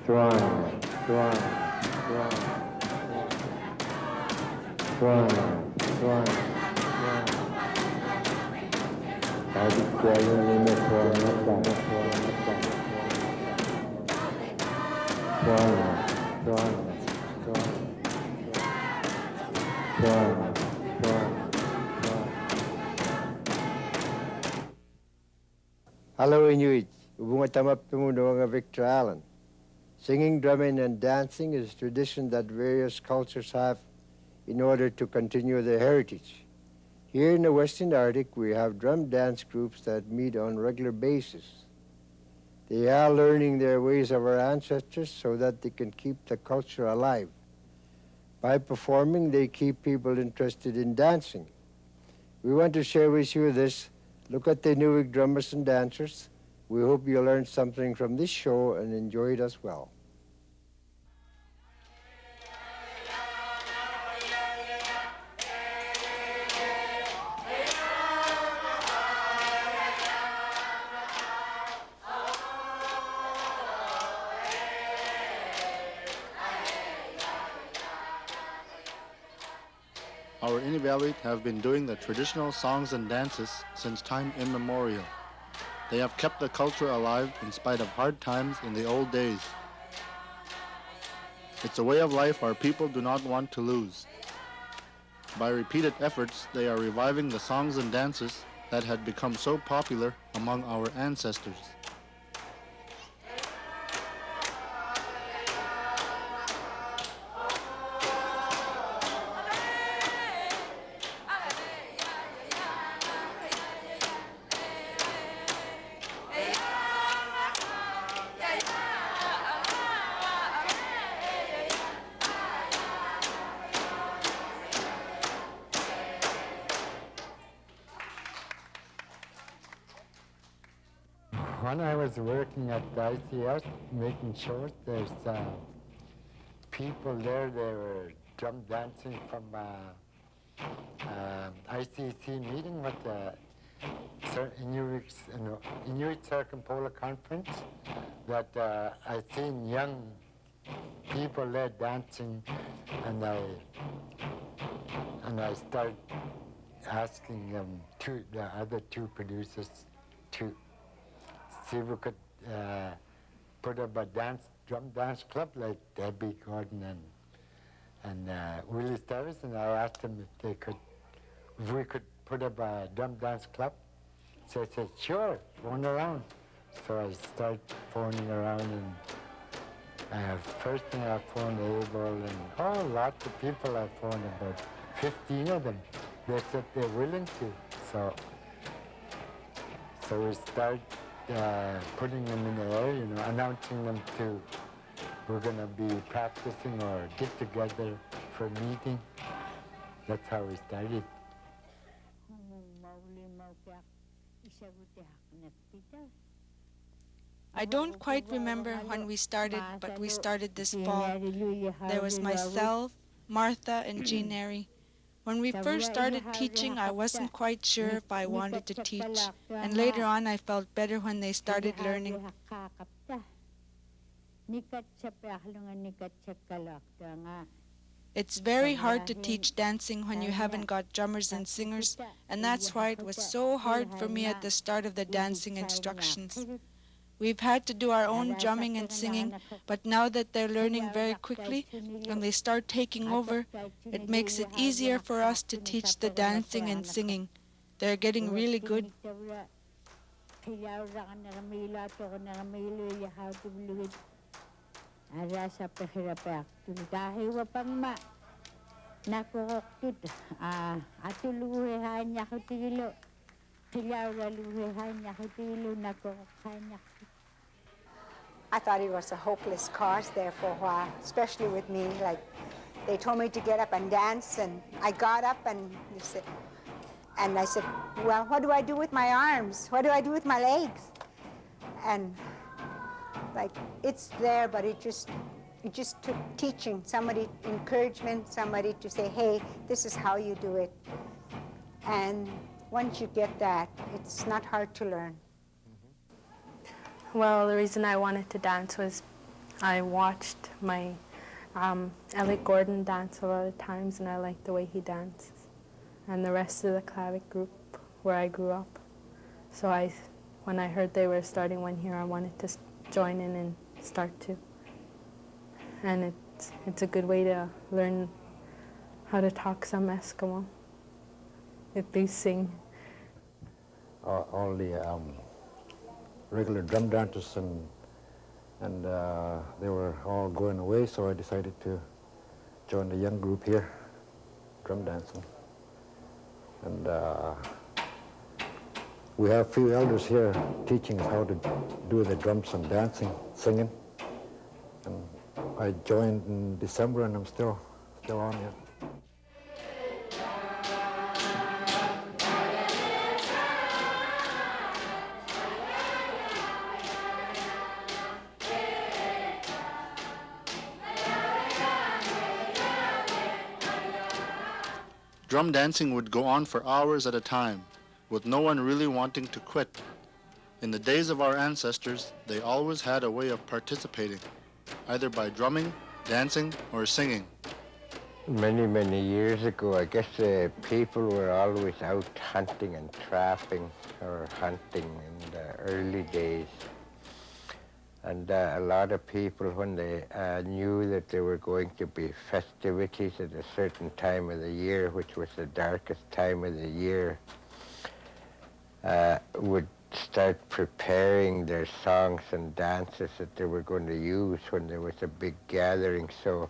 SUANGAN, SUANGAN, SUANGAN, SUANGAN, Adik kuala lima SUANGAN, SUANGAN, SUANGAN, Hello Inuit, ubungatamap tumundo Victor Allen. Singing, drumming, and dancing is a tradition that various cultures have in order to continue their heritage. Here in the Western Arctic, we have drum dance groups that meet on a regular basis. They are learning their ways of our ancestors so that they can keep the culture alive. By performing, they keep people interested in dancing. We want to share with you this. Look at the Inuvialuit drummers and dancers. We hope you learned something from this show and enjoy it as well. Our Inuvialuit have been doing the traditional songs and dances since time immemorial. They have kept the culture alive in spite of hard times in the old days. It's a way of life our people do not want to lose. By repeated efforts, they are reviving the songs and dances that had become so popular among our ancestors. When I was working at the ICS, making sure there's people there, they were drum dancing from ICC meeting with the Inuit Circumpolar Conference, that I seen young people there dancing, and I started asking the other two producers to see if we could put up a drum dance club like Debbie Gordon and Willie Starvis, and I asked them if we could put up a drum dance club. So I said, sure, phone around. So I started phoning around, and first thing I phoned Abel, and lots of people I phoned, about 15 of them. They said they're willing to. So we started putting them in the air, announcing them we're going to be practicing or get together for a meeting. That's how we started. I don't quite remember when we started, but we started this fall. There was myself, Martha, and Jean Airy. When we first started teaching, I wasn't quite sure if I wanted to teach, and later on I felt better when they started learning. It's very hard to teach dancing when you haven't got drummers and singers, and that's why it was so hard for me at the start of the dancing instructions. We've had to do our own drumming and singing, but now that they're learning very quickly and they start taking over, it makes it easier for us to teach the dancing and singing. They're getting really good. I thought it was a hopeless cause there for a while, especially with me. Like, they told me to get up and dance, and I got up and I said, well, what do I do with my arms? What do I do with my legs? And like, it's there, but it just took teaching, somebody encouragement, somebody to say, hey, this is how you do it. And once you get that, it's not hard to learn. Well, the reason I wanted to dance was I watched my Elliot Gordon dance a lot of times, and I liked the way he dances, and the rest of the clavic group where I grew up. So when I heard they were starting one here, I wanted to join in and start too. And it's a good way to learn how to talk some Eskimo, if they sing. All the regular drum dancers and they were all going away, so I decided to join the young group here, drum dancing. And we have a few elders here teaching us how to do the drums and dancing, singing. And I joined in December, and I'm still on here. Drum dancing would go on for hours at a time, with no one really wanting to quit. In the days of our ancestors, they always had a way of participating, either by drumming, dancing, or singing. Many, many years ago, I guess people were always out hunting and trapping, or hunting in the early days. And a lot of people, when they knew that there were going to be festivities at a certain time of the year, which was the darkest time of the year, would start preparing their songs and dances that they were going to use when there was a big gathering. So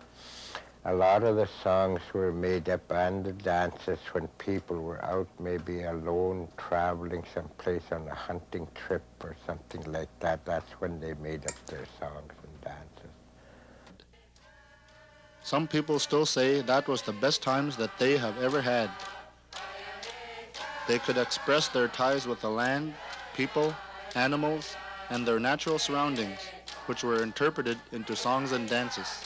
a lot of the songs were made up, and the dances, when people were out maybe alone traveling someplace on a hunting trip or something like that. That's when they made up their songs and dances. Some people still say that was the best times that they have ever had. They could express their ties with the land, people, animals, and their natural surroundings, which were interpreted into songs and dances.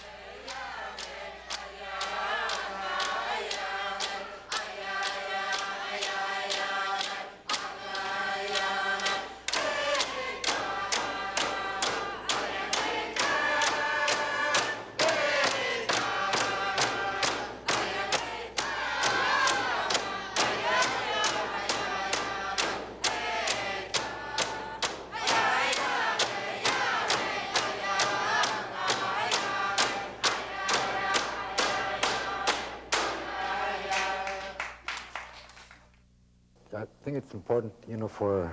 I think it's important, for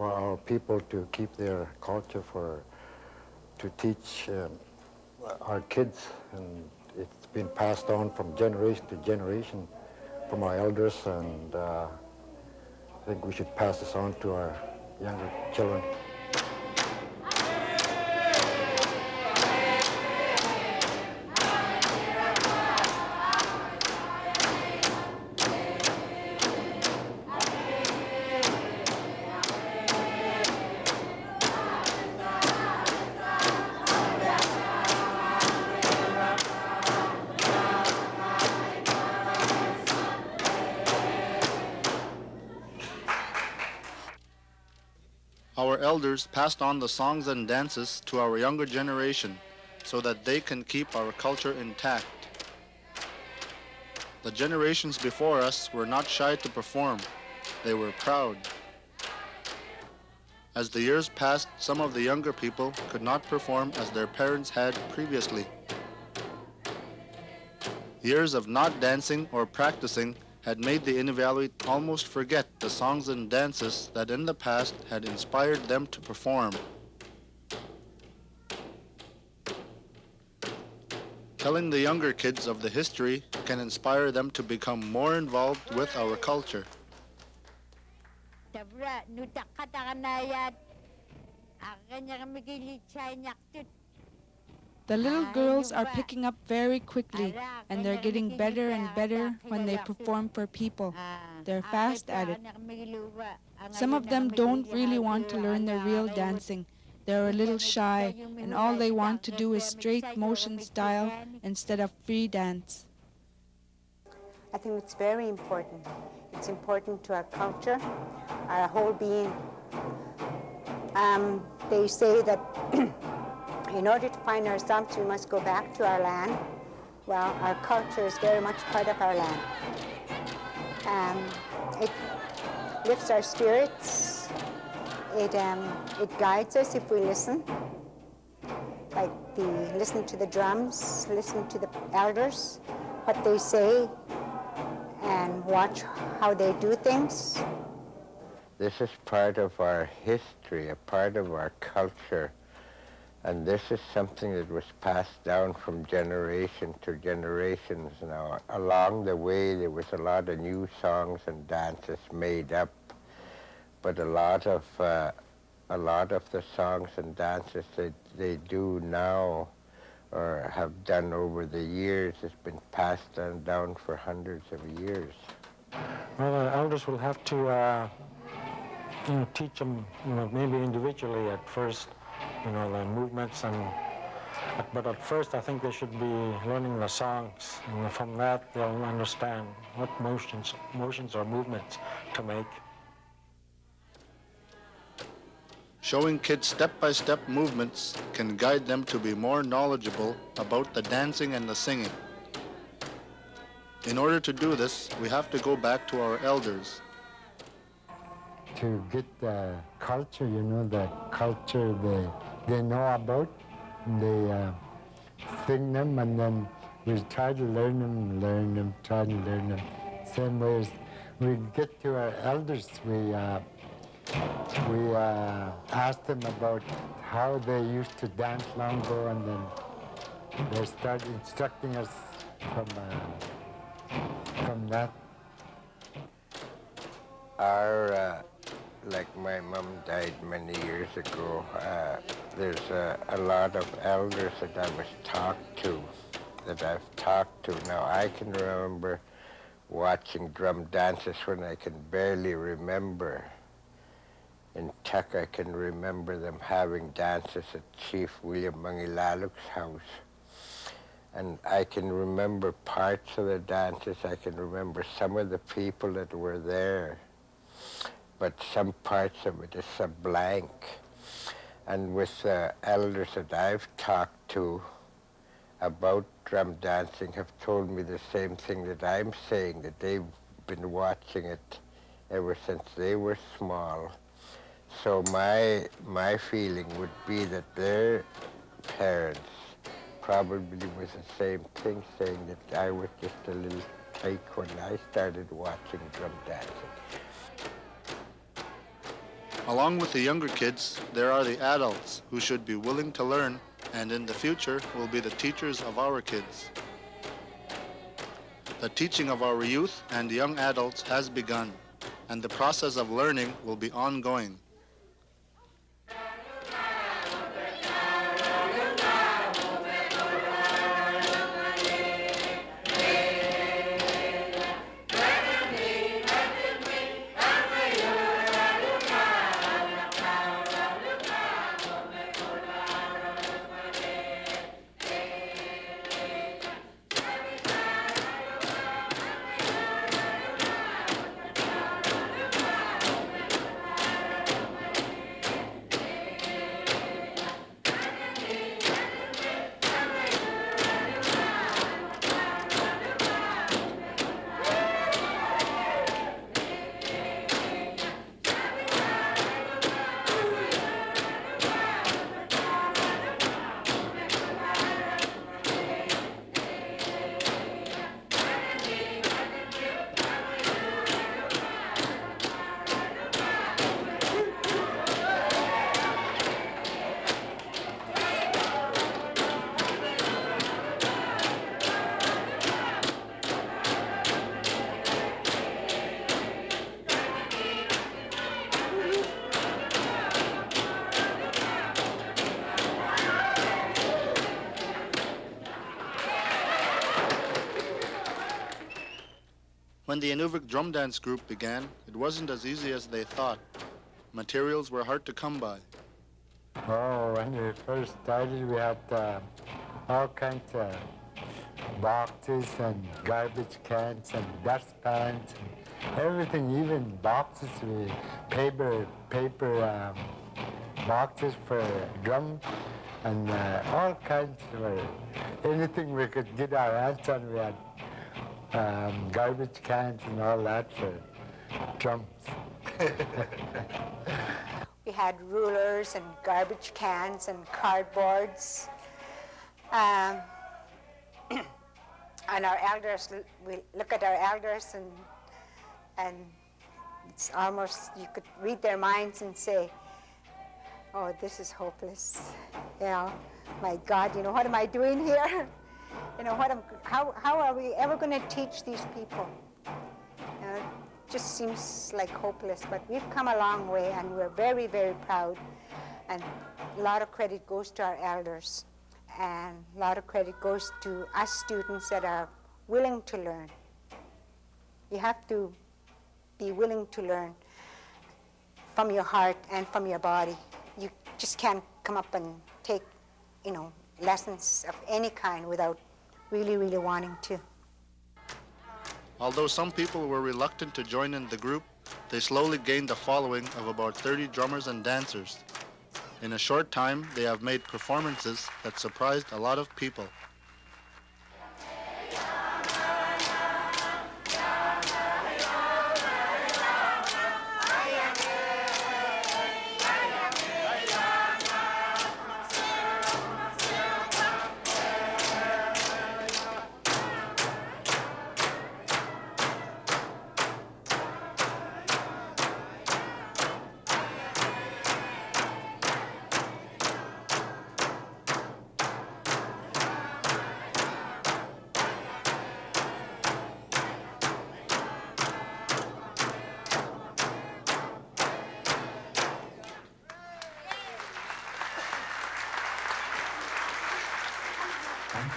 our people to keep their culture, to teach our kids, and it's been passed on from generation to generation from our elders, and I think we should pass this on to our younger children. Our elders passed on the songs and dances to our younger generation so that they can keep our culture intact. The generations before us were not shy to perform. They were proud. As the years passed, some of the younger people could not perform as their parents had previously. Years of not dancing or practicing had made the Inuvialuit almost forget the songs and dances that in the past had inspired them to perform. Telling the younger kids of the history can inspire them to become more involved with our culture. The little girls are picking up very quickly, and they're getting better and better when they perform for people. They're fast at it. Some of them don't really want to learn the real dancing. They're a little shy, and all they want to do is straight motion style instead of free dance. I think it's very important. It's important to our culture, our whole being. They say that in order to find ourselves, we must go back to our land. Well, our culture is very much part of our land. It lifts our spirits. It guides us if we listen. Like listen to the drums, listen to the elders, what they say, and watch how they do things. This is part of our history, a part of our culture. And this is something that was passed down from generation to generations. Now, along the way, there was a lot of new songs and dances made up, but a lot of the songs and dances that they do now or have done over the years has been passed down for hundreds of years. Well, the elders will have to teach them, maybe individually at first, the movements, but at first I think they should be learning the songs, and from that they'll understand what motions or movements to make. Showing kids step-by-step movements can guide them to be more knowledgeable about the dancing and the singing. In order to do this, we have to go back to our elders. To get the culture, the culture they know about, they sing them, and then we try to learn them, try to learn them. Same way as we get to our elders, we ask them about how they used to dance long ago, and then they start instructing us from that. Like my mom died many years ago, there's a lot of elders that I've talked to. Now, I can remember watching drum dances when I can barely remember. In Tuck, I can remember them having dances at Chief William Inuvialuit's house. And I can remember parts of the dances. I can remember some of the people that were there. But some parts of it is a blank. And with the elders that I've talked to about drum dancing have told me the same thing that I'm saying, that they've been watching it ever since they were small. So my feeling would be that their parents probably was the same thing, saying that I was just a little tyke when I started watching drum dancing. Along with the younger kids, there are the adults who should be willing to learn, and in the future will be the teachers of our kids. The teaching of our youth and young adults has begun, and the process of learning will be ongoing. When the Inuvik drum dance group began, it wasn't as easy as they thought. Materials were hard to come by. Oh, when we first started, we had all kinds of boxes and garbage cans and dustpans and everything, even boxes with paper boxes for drum and all kinds of anything we could get our hands on. We had garbage cans and all that for drums. We had rulers and garbage cans and cardboards. And our elders, we look at our elders and it's almost, you could read their minds and say, oh, this is hopeless. You know, my God, you know, what am I doing here? You know, how are we ever going to teach these people? You know, it just seems like hopeless, but we've come a long way and we're very, very proud. And a lot of credit goes to our elders. And a lot of credit goes to us students that are willing to learn. You have to be willing to learn from your heart and from your body. You just can't come up and take, you know, lessons of any kind without really, really wanting to. Although some people were reluctant to join in the group, they slowly gained a following of about 30 drummers and dancers. In a short time, they have made performances that surprised a lot of people.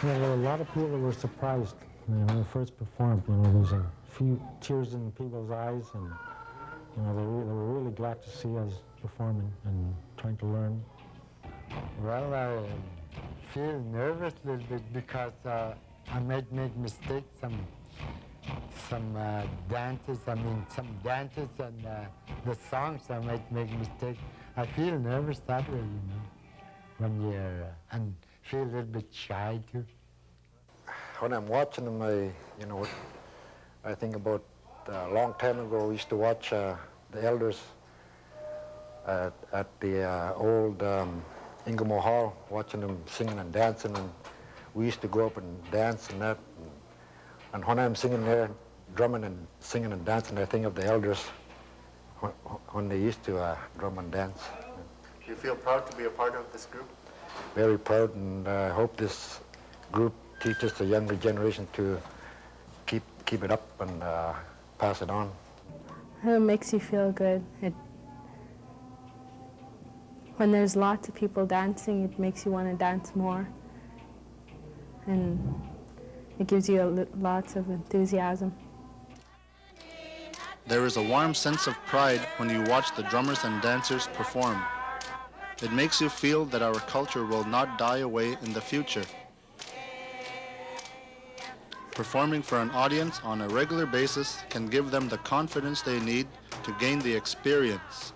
Well, there were a lot of people that were surprised when we first performed. You know, there was a few tears in people's eyes, and you know, they were really glad to see us performing and trying to learn. Well, I feel nervous a little bit because I might make mistakes, some dances and the songs I might make mistakes. I feel nervous that way, you know, when you're, and feel a little bit shy too. When I'm watching them, I think about a long time ago, we used to watch the elders at the old Ingamo Hall, watching them singing and dancing, and we used to go up and dance and that. And when I'm singing there, drumming and singing and dancing, I think of the elders when they used to drum and dance. Do you feel proud to be a part of this group? Very proud, and I hope this group teaches the younger generation to keep it up and pass it on. It makes you feel good. When there's lots of people dancing, it makes you want to dance more. And it gives you lots of enthusiasm. There is a warm sense of pride when you watch the drummers and dancers perform. It makes you feel that our culture will not die away in the future. Performing for an audience on a regular basis can give them the confidence they need to gain the experience.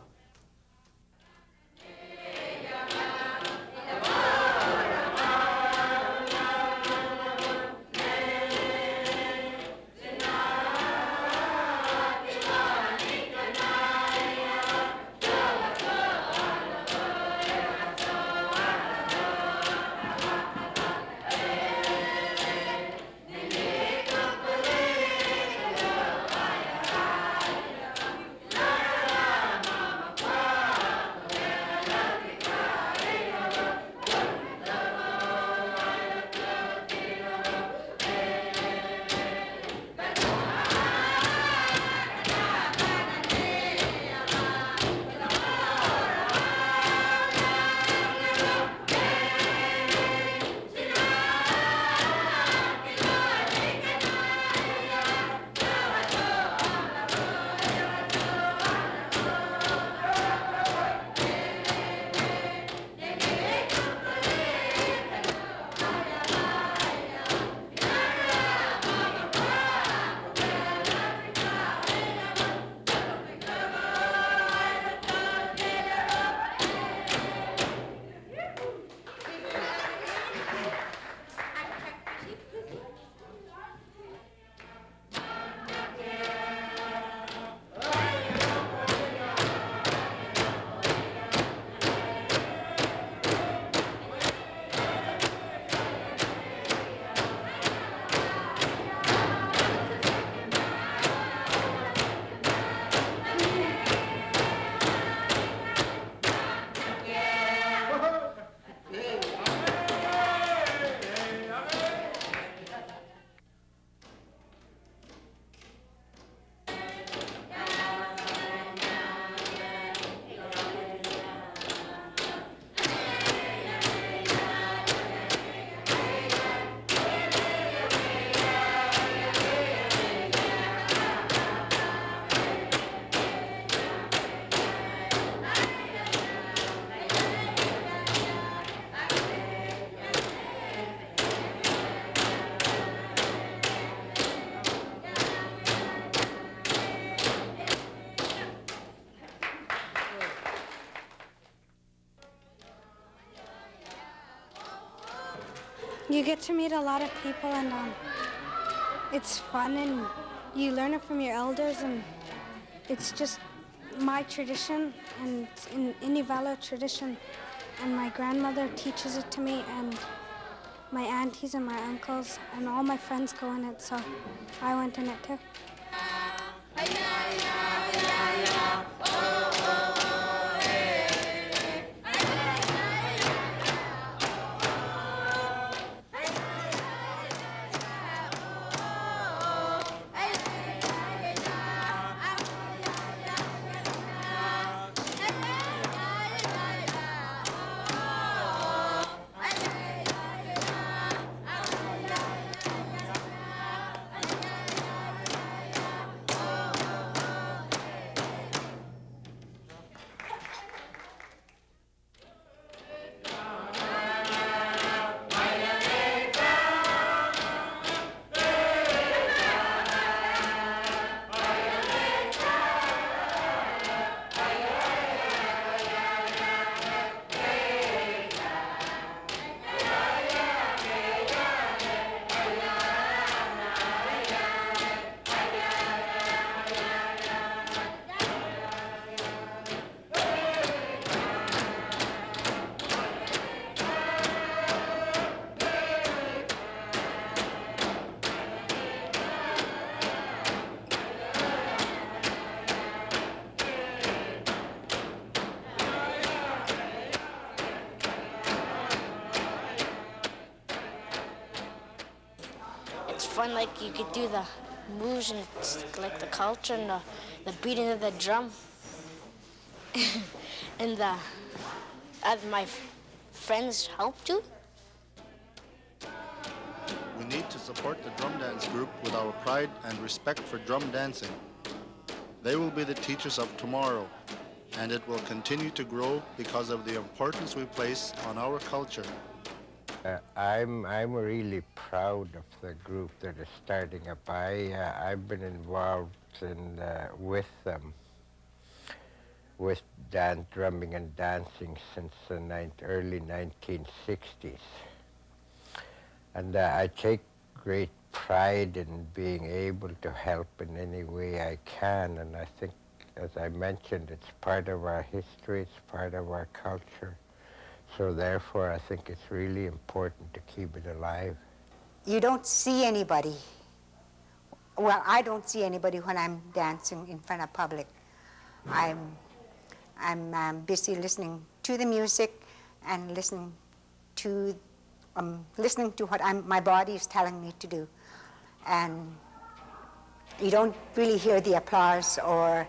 You get to meet a lot of people, and it's fun, and you learn it from your elders, and it's just my tradition, and it's an Inuvialuit tradition, and my grandmother teaches it to me, and my aunties and my uncles and all my friends go in it, so I went in it too. It's fun, like you could do the moves and it's like the culture and the beating of the drum. And my friends help too. We need to support the drum dance group with our pride and respect for drum dancing. They will be the teachers of tomorrow, and it will continue to grow because of the importance we place on our culture. I'm really proud of the group that is starting up. I've been involved with them, with drumming and dancing since the early 1960s. And I take great pride in being able to help in any way I can. And I think, as I mentioned, it's part of our history, it's part of our culture. So therefore, I think it's really important to keep it alive. You don't see anybody. Well, I don't see anybody when I'm dancing in front of public. I'm busy listening to the music and listening to what my body is telling me to do. And you don't really hear the applause or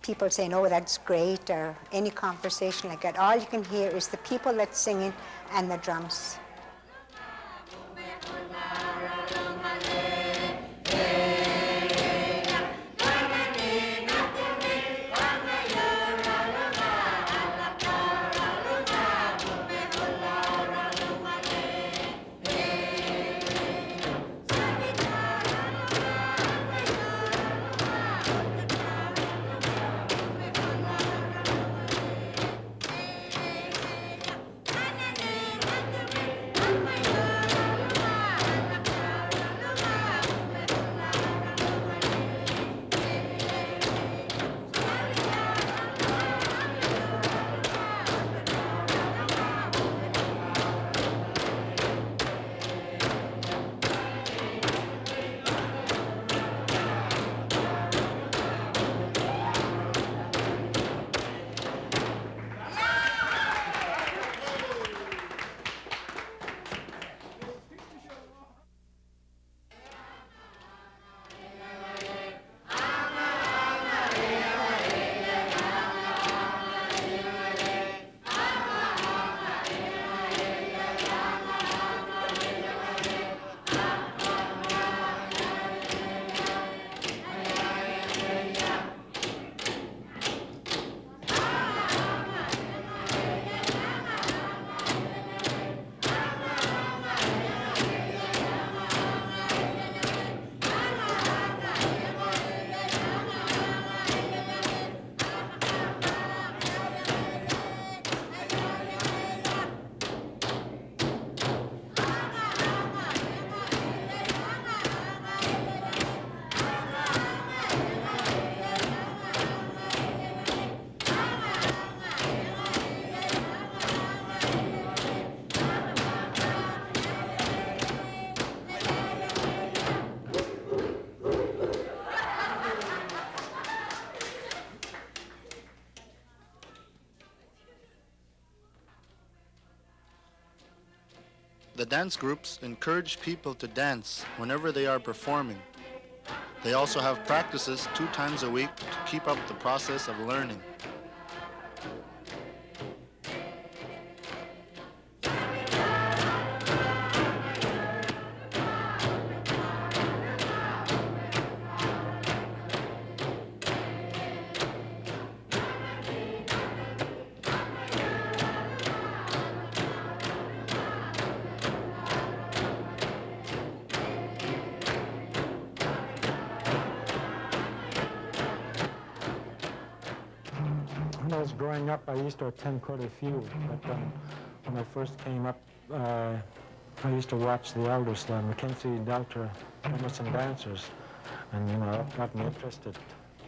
people saying, oh, that's great, or any conversation like that. All you can hear is the people that's singing and the drums. The dance groups encourage people to dance whenever they are performing. They also have practices 2 times a week to keep up the process of learning. When I was growing up, I used to attend quite a few, but when I first came up, I used to watch the elders, Mackenzie, Delta, Emerson dancers, and that got me interested.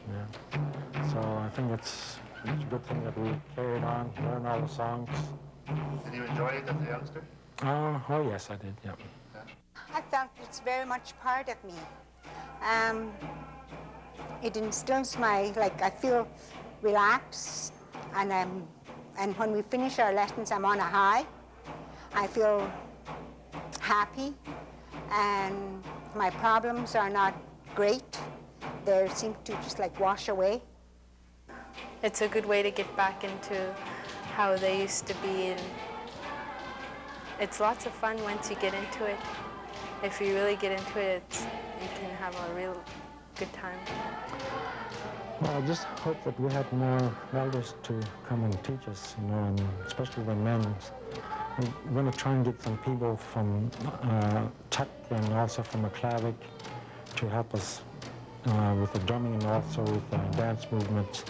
Yeah. So I think it's a good thing that we carried on, learn all the songs. Did you enjoy it as a youngster? Oh yes, I did, yeah. I felt it's very much part of me. It instills I feel relaxed, and when we finish our lessons, I'm on a high. I feel happy, and my problems are not great. They seem to just wash away. It's a good way to get back into how they used to be, and it's lots of fun once you get into it. If you really get into it, you can have a real good time. Well, I just hope that we had more elders to come and teach us, and especially the men. We're going to try and get some people from Czech and also from a clavic to help us with the drumming and also with the dance movements.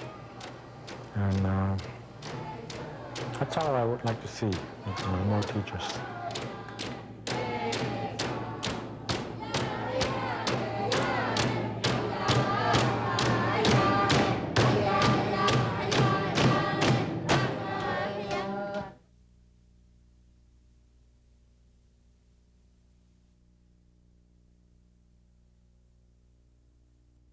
And that's all I would like to see, more teachers.